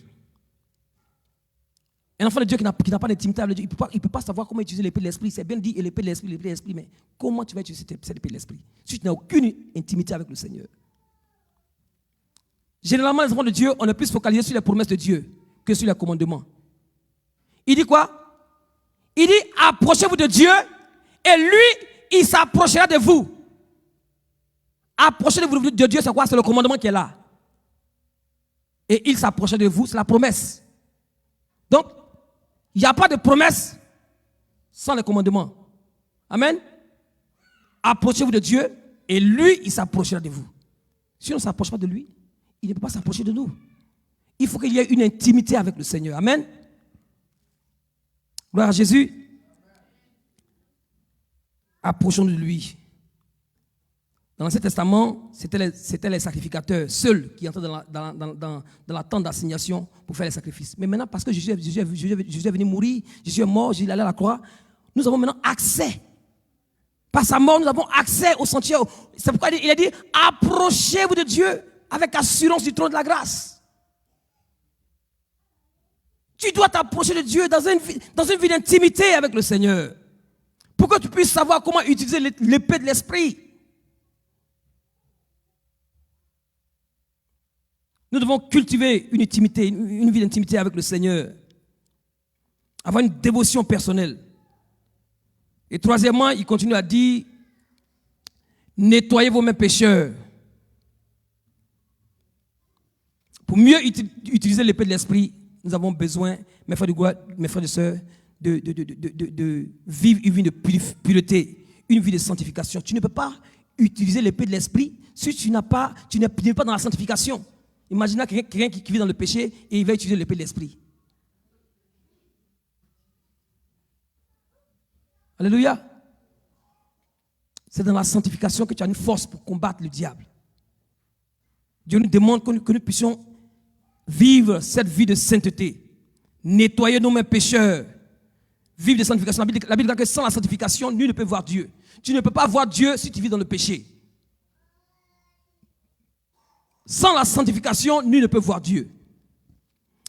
Un enfant de Dieu qui n'a pas d'intimité avec Dieu, il ne peut pas savoir comment utiliser l'épée de l'esprit. C'est bien dit, l'épée de l'esprit, mais comment tu vas utiliser cette épée de l'esprit si tu n'as aucune intimité avec le Seigneur? Généralement, les enfants de Dieu, on est plus focalisé sur les promesses de Dieu que sur les commandements. Il dit quoi? Il dit, approchez-vous de Dieu et lui, il s'approchera de vous. Approchez-vous de Dieu, c'est quoi? C'est le commandement qui est là. Et il s'approchera de vous, c'est la promesse. Donc, il n'y a pas de promesse sans les commandements. Amen. Approchez-vous de Dieu et lui, il s'approchera de vous. Si on ne s'approche pas de lui, il ne peut pas s'approcher de nous. Il faut qu'il y ait une intimité avec le Seigneur. Amen. Gloire à Jésus. Approchons de lui. Dans l'Ancien Testament, c'était les sacrificateurs seuls qui entraient dans la tente d'assignation pour faire les sacrifices. Mais maintenant, parce que Jésus est venu mourir, Jésus est mort, Jésus est allé à la croix, nous avons maintenant accès. Par sa mort, nous avons accès au sentier. C'est pourquoi il a dit, approchez-vous de Dieu avec assurance du trône de la grâce. Tu dois t'approcher de Dieu dans une vie d'intimité avec le Seigneur. Pour que tu puisses savoir comment utiliser l'épée de l'esprit. Nous devons cultiver une intimité, une vie d'intimité avec le Seigneur. Avoir une dévotion personnelle. Et troisièmement, il continue à dire, nettoyez vos mains pécheurs. Pour mieux utiliser l'épée de l'esprit, nous avons besoin, mes frères et sœurs, de vivre une vie de pureté, une vie de sanctification. Tu ne peux pas utiliser l'épée de l'esprit si tu n'es pas dans la sanctification. Imaginez quelqu'un qui vit dans le péché et il va utiliser l'épée de l'esprit. Alléluia. C'est dans la sanctification que tu as une force pour combattre le diable. Dieu nous demande que nous puissions vivre cette vie de sainteté. Nettoyer nos mains pécheurs. Vivre de sanctification. La Bible dit que sans la sanctification, nul ne peut voir Dieu. Tu ne peux pas voir Dieu si tu vis dans le péché. Sans la sanctification, nul ne peut voir Dieu.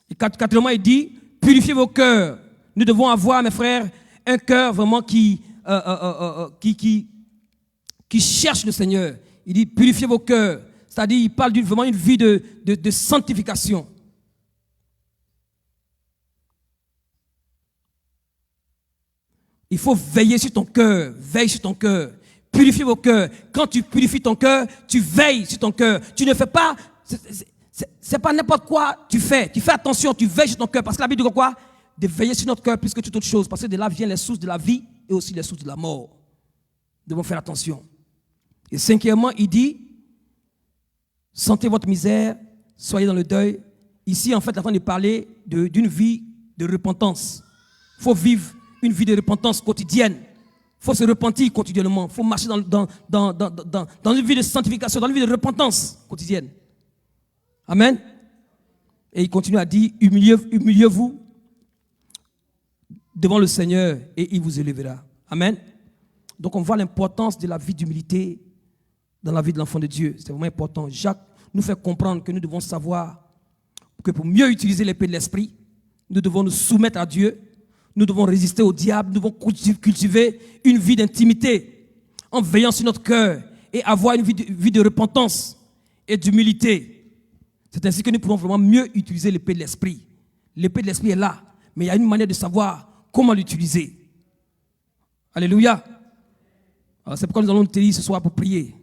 Et quatrièmement, il dit, purifiez vos cœurs. Nous devons avoir, mes frères, un cœur vraiment qui qui cherchent le Seigneur. Il dit purifiez vos cœurs. C'est-à-dire, il parle vraiment une vie de sanctification. Il faut veiller sur ton cœur. Veille sur ton cœur. Purifie vos cœurs. Quand tu purifies ton cœur, tu veilles sur ton cœur. Tu ne fais pas... C'est pas n'importe quoi tu fais. Tu fais attention, tu veilles sur ton cœur. Parce que la Bible dit quoi? De veiller sur notre cœur plus que toute autre chose. Parce que de là viennent les sources de la vie et aussi les sources de la mort. Nous devons faire attention. Et cinquièmement, il dit, sentez votre misère, soyez dans le deuil. Ici, en fait, il est en train de parler d'une vie de repentance. Il faut vivre une vie de repentance quotidienne. Il faut se repentir quotidiennement. Il faut marcher dans une vie de sanctification, dans une vie de repentance quotidienne. Amen. Et il continue à dire, humiliez-vous devant le Seigneur et il vous élèvera. Amen. Donc on voit l'importance de la vie d'humilité dans la vie de l'enfant de Dieu. C'est vraiment important. Jacques nous fait comprendre que nous devons savoir que pour mieux utiliser l'épée de l'esprit, nous devons nous soumettre à Dieu, nous devons résister au diable, nous devons cultiver une vie d'intimité en veillant sur notre cœur et avoir une vie de repentance et d'humilité. C'est ainsi que nous pouvons vraiment mieux utiliser l'épée de l'esprit. L'épée de l'esprit est là, mais il y a une manière de savoir comment l'utiliser. Alléluia. Alors c'est pourquoi nous allons te dire ce soir pour prier.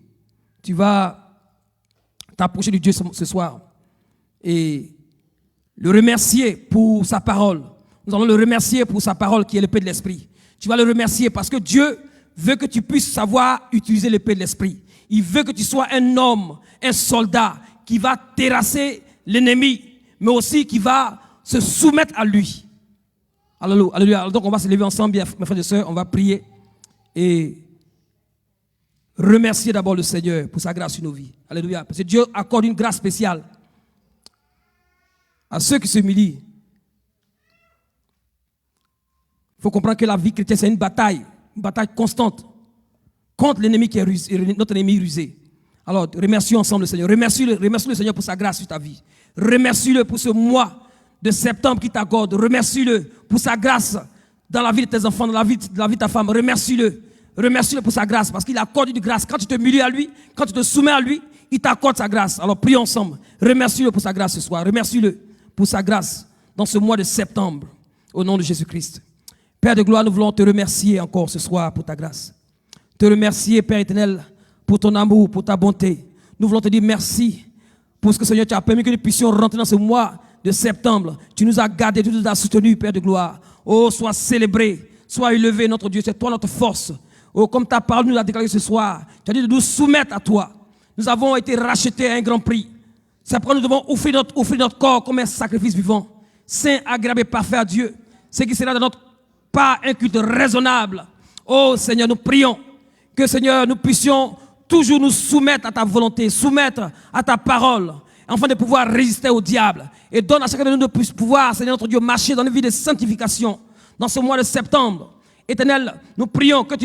Tu vas t'approcher de Dieu ce soir et le remercier pour sa parole. Nous allons le remercier pour sa parole qui est l'épée de l'esprit. Tu vas le remercier parce que Dieu veut que tu puisses savoir utiliser l'épée de l'esprit. Il veut que tu sois un homme, un soldat qui va terrasser l'ennemi, mais aussi qui va se soumettre à lui. Alléluia. Donc on va se lever ensemble, mes frères et sœurs, on va prier et remercier d'abord le Seigneur pour sa grâce sur nos vies. Alléluia. Parce que Dieu accorde une grâce spéciale à ceux qui s'humilient. Il faut comprendre que la vie chrétienne, c'est une bataille constante contre l'ennemi qui est rusé, notre ennemi rusé. Alors, remercions ensemble le Seigneur. Remercie le Seigneur pour sa grâce sur ta vie. Remercie-le pour ce mois de septembre qu'il t'accorde. Remercie-le pour sa grâce dans la vie de tes enfants, dans la vie de ta femme. Remercie-le. Remercie-le pour sa grâce parce qu'il accorde une grâce. Quand tu te humilies à lui, quand tu te soumets à lui, il t'accorde sa grâce. Alors, prions ensemble. Remercie-le pour sa grâce ce soir. Remercie-le pour sa grâce dans ce mois de septembre. Au nom de Jésus-Christ. Père de gloire, nous voulons te remercier encore ce soir pour ta grâce. Te remercier, Père éternel, pour ton amour, pour ta bonté. Nous voulons te dire merci pour ce que, Seigneur, tu as permis que nous puissions rentrer dans ce mois de septembre. Tu nous as gardés, tu nous as soutenus, Père de gloire. Oh, sois célébré, sois élevé, notre Dieu. C'est toi notre force. Oh, comme ta parole nous l'a déclaré ce soir, tu as dit de nous soumettre à toi. Nous avons été rachetés à un grand prix. C'est pourquoi nous devons offrir notre corps comme un sacrifice vivant, saint, agréable et parfait à Dieu. Ce qui sera de notre part un culte raisonnable. Oh Seigneur, nous prions que, Seigneur, nous puissions toujours nous soumettre à ta volonté, soumettre à ta parole, afin de pouvoir résister au diable. Et donne à chacun de nous de pouvoir, Seigneur notre Dieu, marcher dans une vie de sanctification dans ce mois de septembre. Éternel, nous prions que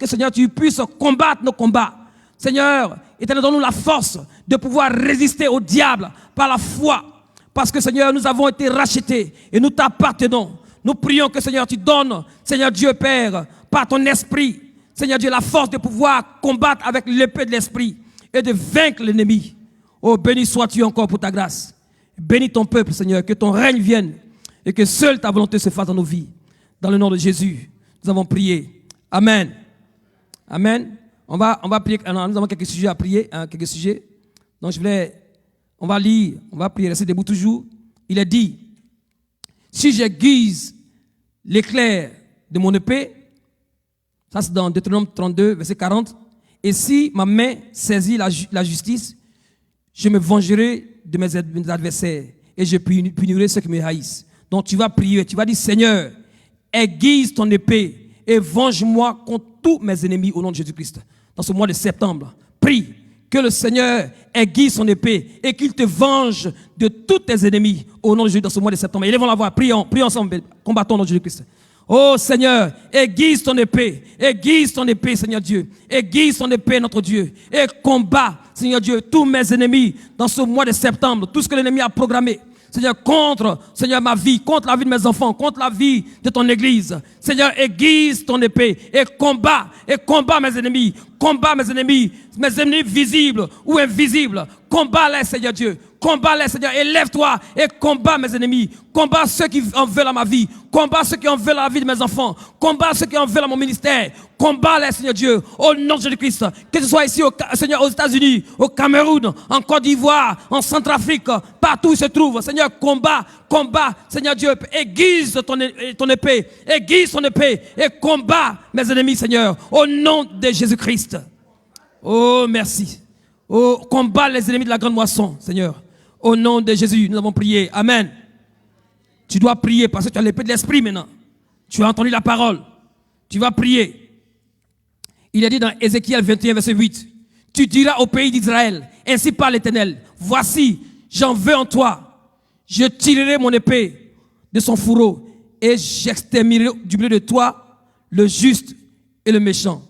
Seigneur, tu puisses combattre nos combats. Seigneur, Éternel, donne-nous la force de pouvoir résister au diable par la foi. Parce que, Seigneur, nous avons été rachetés et nous t'appartenons. Nous prions que, Seigneur, tu donnes, Seigneur Dieu Père, par ton esprit, Seigneur Dieu, la force de pouvoir combattre avec l'épée de l'esprit et de vaincre l'ennemi. Oh, béni sois-tu encore pour ta grâce. Bénis ton peuple, Seigneur, que ton règne vienne et que seule ta volonté se fasse dans nos vies. Dans le nom de Jésus, nous avons prié. Amen. Amen. On va prier. Nous avons quelques sujets à prier, quelques sujets. Donc on va lire, on va prier, rester debout toujours. Il est dit, si j'aiguise l'éclair de mon épée, ça c'est dans Deutéronome 32, verset 40, et si ma main saisit la justice, je me vengerai de mes adversaires et je punirai ceux qui me haïssent. Donc tu vas prier, tu vas dire, Seigneur, aiguise ton épée et venge-moi contre tous mes ennemis au nom de Jésus-Christ. Dans ce mois de septembre, prie que le Seigneur aiguise son épée et qu'il te venge de tous tes ennemis au nom de Jésus dans ce mois de septembre. Élevons la voix, prions ensemble, combattons au nom de Jésus-Christ. Oh Seigneur, aiguise ton épée, Seigneur Dieu, aiguise ton épée, notre Dieu, et combat, Seigneur Dieu, tous mes ennemis dans ce mois de septembre, tout ce que l'ennemi a programmé. Seigneur, contre, Seigneur, ma vie, contre la vie de mes enfants, contre la vie de ton église. Seigneur, aiguise ton épée et combat mes ennemis, mes ennemis visibles ou invisibles. Combat-les, Seigneur Dieu. Combat-les, Seigneur, et lève-toi et combat mes ennemis. Combat ceux qui en veulent à ma vie. Combat ceux qui en veulent à la vie de mes enfants. Combat ceux qui en veulent à mon ministère. Combat-les, Seigneur Dieu, au nom de Jésus-Christ. Que ce soit ici, Seigneur, aux États-Unis, au Cameroun, en Côte d'Ivoire, en Centrafrique, partout où ils se trouvent. Seigneur, combat, Seigneur Dieu, aiguise ton épée, et combat mes ennemis, Seigneur, au nom de Jésus-Christ. Oh, merci. Oh, combat les ennemis de la grande moisson, Seigneur. Au nom de Jésus, nous avons prié. Amen. Tu dois prier parce que tu as l'épée de l'esprit maintenant. Tu as entendu la parole. Tu vas prier. Il est dit dans Ézéchiel 21, verset 8. Tu diras au pays d'Israël, ainsi parle l'Éternel. Voici, j'en veux en toi. Je tirerai mon épée de son fourreau et j'exterminerai du milieu de toi le juste et le méchant.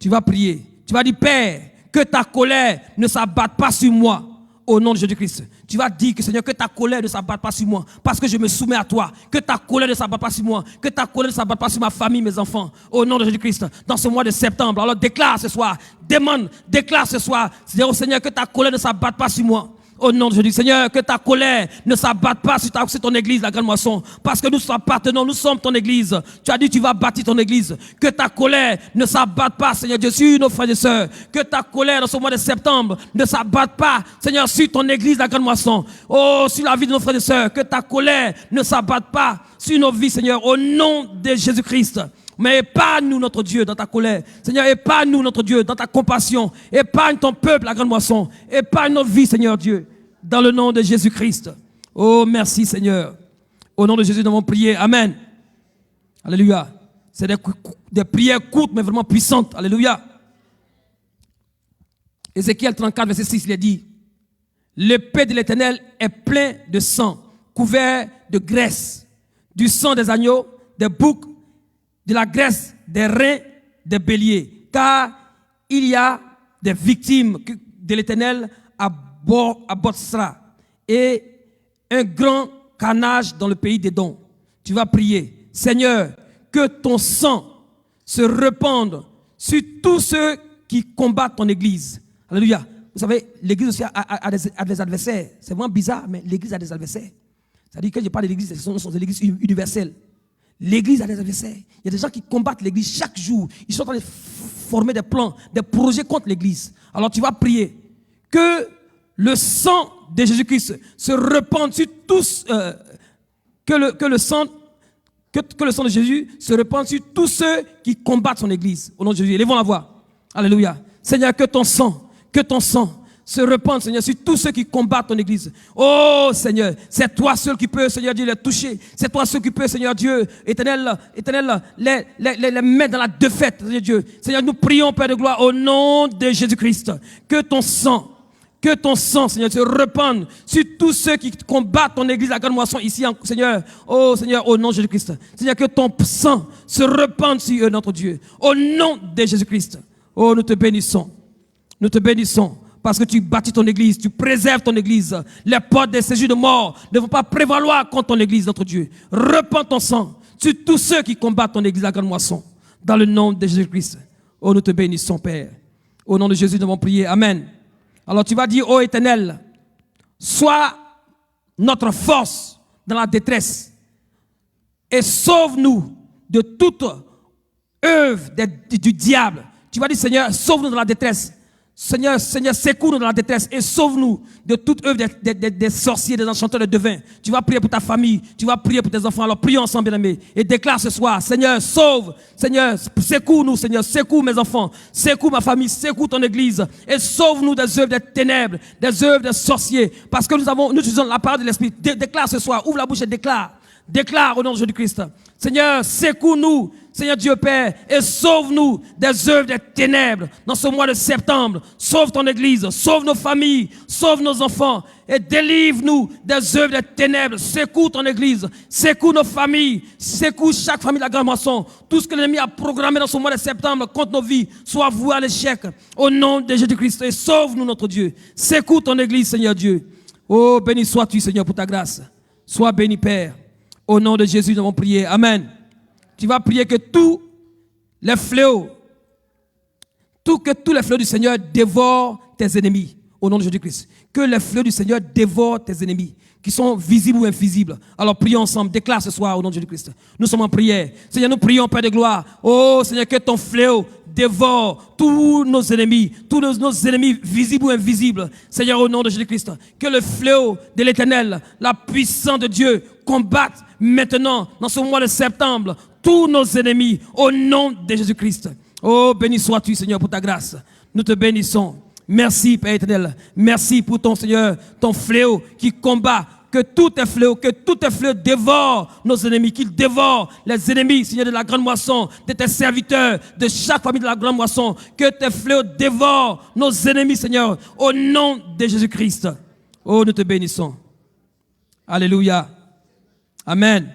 Tu vas prier. Tu vas dire, Père, que ta colère ne s'abatte pas sur moi. Au nom de Jésus-Christ. Tu vas dire que Seigneur, que ta colère ne s'abatte pas sur moi. Parce que je me soumets à toi. Que ta colère ne s'abatte pas sur moi. Que ta colère ne s'abatte pas sur ma famille, mes enfants. Au nom de Jésus-Christ. Dans ce mois de septembre. Alors déclare ce soir. Déclare ce soir. Seigneur, que ta colère ne s'abatte pas sur moi. Au nom de Jésus, Seigneur, que ta colère ne s'abatte pas sur ton église, la grande moisson. Parce que nous appartenons, nous sommes ton église. Tu as dit, tu vas bâtir ton église. Que ta colère ne s'abatte pas, Seigneur Dieu, sur nos frères et sœurs. Que ta colère, dans ce mois de septembre, ne s'abatte pas, Seigneur, sur ton église, la grande moisson. Oh, sur la vie de nos frères et sœurs. Que ta colère ne s'abatte pas sur nos vies, Seigneur, au nom de Jésus-Christ. Mais épargne-nous, notre Dieu, dans ta colère. Seigneur, épargne-nous, notre Dieu, dans ta compassion. Épargne ton peuple, la grande moisson. Épargne notre vie, Seigneur Dieu, dans le nom de Jésus-Christ. Oh, merci, Seigneur. Au nom de Jésus, nous avons prié. Amen. Alléluia. C'est des prières courtes, mais vraiment puissantes. Alléluia. Ézéchiel 34, verset 6, il est dit, l'épée de l'Éternel est pleine de sang, couvert de graisse, du sang des agneaux, des boucs, de la graisse des reins des béliers, car il y a des victimes de l'Éternel à Botsra et un grand carnage dans le pays des dons. Tu vas prier, Seigneur, que ton sang se répande sur tous ceux qui combattent ton église. Alléluia. Vous savez, l'église aussi a des adversaires. C'est vraiment bizarre, mais l'église a des adversaires. C'est-à-dire que je parle de l'église, ce sont des églises universelles. L'église a des adversaires. Il y a des gens qui combattent l'église chaque jour. Ils sont en train de former des plans, des projets contre l'église. Alors tu vas prier que le sang de Jésus-Christ se répande sur tous, que le sang de Jésus se répande sur tous ceux qui combattent son église. Au nom de Jésus, élevons la voix. Alléluia. Seigneur, que ton sang se répande, Seigneur, sur tous ceux qui combattent ton église. Oh, Seigneur, c'est toi seul qui peux, Seigneur Dieu, les toucher. C'est toi seul qui peux, Seigneur Dieu, éternel, les mettre dans la défaite, Seigneur Dieu. Seigneur, nous prions, Père de gloire, au nom de Jésus-Christ. Que ton sang, Seigneur, se répande sur tous ceux qui combattent ton église, la grande moisson ici, Seigneur. Oh, Seigneur, au nom de Jésus-Christ. Seigneur, que ton sang se répande sur eux, notre Dieu. Au nom de Jésus-Christ. Oh, nous te bénissons. Nous te bénissons. Parce que tu bâtis ton église, tu préserves ton église. Les portes des séjours de mort ne vont pas prévaloir contre ton église, notre Dieu. Répands ton sang sur tous ceux qui combattent ton église, la grande moisson. Dans le nom de Jésus-Christ. Oh, nous te bénissons, Père. Au nom de Jésus, nous avons prié. Amen. Alors tu vas dire, ô Éternel, sois notre force dans la détresse et sauve-nous de toute œuvre du diable. Tu vas dire, Seigneur, sauve-nous dans la détresse. Seigneur, secours-nous dans la détresse et sauve-nous de toute œuvre des sorciers, des enchanteurs, des devins. Tu vas prier pour ta famille, tu vas prier pour tes enfants. Alors prions ensemble, bien-aimés, et déclare ce soir, Seigneur, sauve, Seigneur, secours-nous, Seigneur, secours mes enfants, secours ma famille, secours ton église et sauve-nous des œuvres des ténèbres, des œuvres des sorciers. Parce que nous utilisons la parole de l'Esprit. Déclare ce soir, ouvre la bouche et déclare. Déclare au nom de Jésus-Christ. Seigneur, secours-nous, Seigneur Dieu Père, et sauve-nous des œuvres des ténèbres dans ce mois de septembre. Sauve ton église, sauve nos familles, sauve nos enfants et délivre-nous des œuvres des ténèbres. Secours ton église, secours nos familles, secours chaque famille de la grande moisson. Tout ce que l'ennemi a programmé dans ce mois de septembre contre nos vies soit voué à l'échec au nom de Jésus-Christ. Et sauve-nous notre Dieu. Secours ton église, Seigneur Dieu. Oh, béni sois-tu, Seigneur, pour ta grâce. Sois béni, Père. Au nom de Jésus, nous avons prié. Amen. Tu vas prier que tous les fléaux, que tous les fléaux du Seigneur dévorent tes ennemis. Au nom de Jésus-Christ. Que les fléaux du Seigneur dévorent tes ennemis, qui sont visibles ou invisibles. Alors prions ensemble. Déclare ce soir au nom de Jésus-Christ. Nous sommes en prière. Seigneur, nous prions, Père de gloire. Oh Seigneur, que ton fléau dévore tous nos ennemis visibles ou invisibles. Seigneur, au nom de Jésus-Christ, que le fléau de l'Éternel, la puissance de Dieu, combatte maintenant, dans ce mois de septembre, tous nos ennemis, au nom de Jésus-Christ. Oh, béni sois-tu, Seigneur, pour ta grâce. Nous te bénissons. Merci, Père éternel. Merci pour ton Seigneur, ton fléau qui combat. Que tout tes fléaux dévorent nos ennemis, qu'ils dévorent les ennemis, Seigneur, de la grande moisson, de tes serviteurs, de chaque famille de la grande moisson. Que tes fléaux dévorent nos ennemis, Seigneur, au nom de Jésus-Christ. Oh, nous te bénissons. Alléluia. Amen.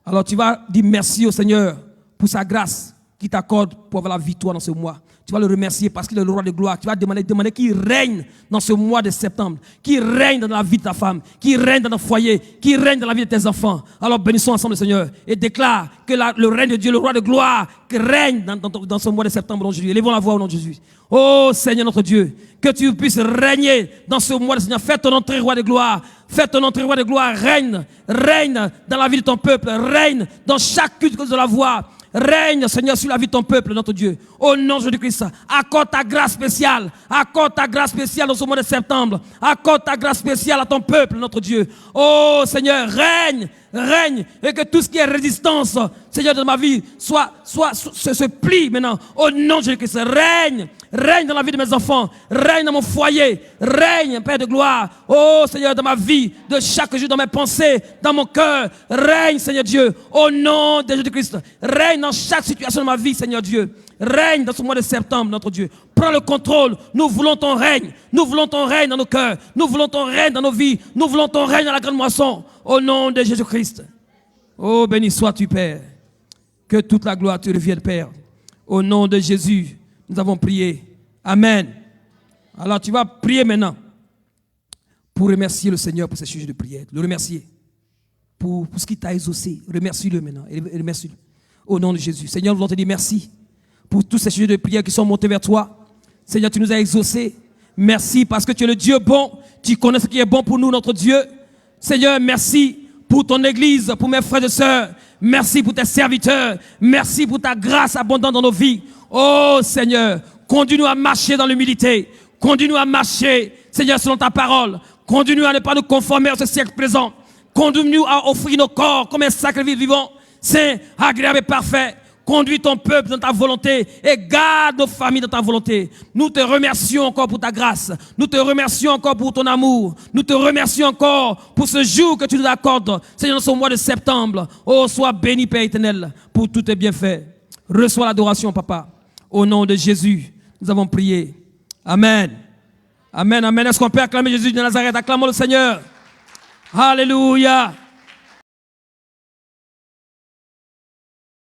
Alors tu vas dire merci au Seigneur pour sa grâce qui t'accorde pour avoir la victoire dans ce mois. Tu vas le remercier parce qu'il est le roi de gloire. Tu vas demander qu'il règne dans ce mois de septembre, qu'il règne dans la vie de ta femme, qu'il règne dans ton foyer, qu'il règne dans la vie de tes enfants. Alors bénissons ensemble le Seigneur et déclare que le règne de Dieu, le roi de gloire, règne dans ce mois de septembre au nom de Jésus. Élevons la voix au nom de Jésus. Oh Seigneur notre Dieu, que tu puisses régner dans ce mois de Seigneur. Fais ton entrée, roi de gloire. Fais ton entrée, roi de gloire. Règne dans la vie de ton peuple. Règne dans chaque culte que de la voix. Règne, Seigneur, sur la vie de ton peuple, notre Dieu. Au nom de Jésus-Christ, accorde ta grâce spéciale. Accorde ta grâce spéciale dans ce mois de septembre. Accorde ta grâce spéciale à ton peuple, notre Dieu. Oh Seigneur, règne. Et que tout ce qui est résistance, Seigneur, de ma vie, se plie maintenant. Au nom de Jésus-Christ, règne dans la vie de mes enfants. Règne dans mon foyer. Règne, Père de gloire. Oh Seigneur, dans ma vie, de chaque jour, dans mes pensées, dans mon cœur. Règne, Seigneur Dieu. Au nom de Jésus-Christ. Règne dans chaque situation de ma vie, Seigneur Dieu. Règne dans ce mois de septembre, notre Dieu. Prends le contrôle. Nous voulons ton règne. Nous voulons ton règne dans nos cœurs. Nous voulons ton règne dans nos vies. Nous voulons ton règne dans la grande moisson. Au nom de Jésus-Christ. Oh, béni sois-tu, Père. Que toute la gloire te revienne, Père. Au nom de Jésus, nous avons prié. Amen. Alors, tu vas prier maintenant pour remercier le Seigneur pour ces sujets de prière. Le remercier pour ce qu'il t'a exaucé. Remercie-le maintenant. Remercie-le. Au nom de Jésus. Seigneur, nous voulons te dire merci pour tous ces sujets de prière qui sont montés vers toi. Seigneur, tu nous as exaucés. Merci parce que tu es le Dieu bon. Tu connais ce qui est bon pour nous, notre Dieu. Seigneur, merci pour ton église, pour mes frères et sœurs. Merci pour tes serviteurs. Merci pour ta grâce abondante dans nos vies. Oh Seigneur, conduis-nous à marcher dans l'humilité. Conduis-nous à marcher, Seigneur, selon ta parole. Conduis-nous à ne pas nous conformer à ce siècle présent. Conduis-nous à offrir nos corps comme un sacrifice vivant, saint, agréable et parfait. Conduis ton peuple dans ta volonté et garde nos familles dans ta volonté. Nous te remercions encore pour ta grâce. Nous te remercions encore pour ton amour. Nous te remercions encore pour ce jour que tu nous accordes, Seigneur, dans ce mois de septembre. Oh, sois béni, Père éternel, pour tous tes bienfaits. Reçois l'adoration, Papa. Au nom de Jésus, nous avons prié. Amen. Amen, amen. Est-ce qu'on peut acclamer Jésus de Nazareth? Acclamons le Seigneur. Alléluia.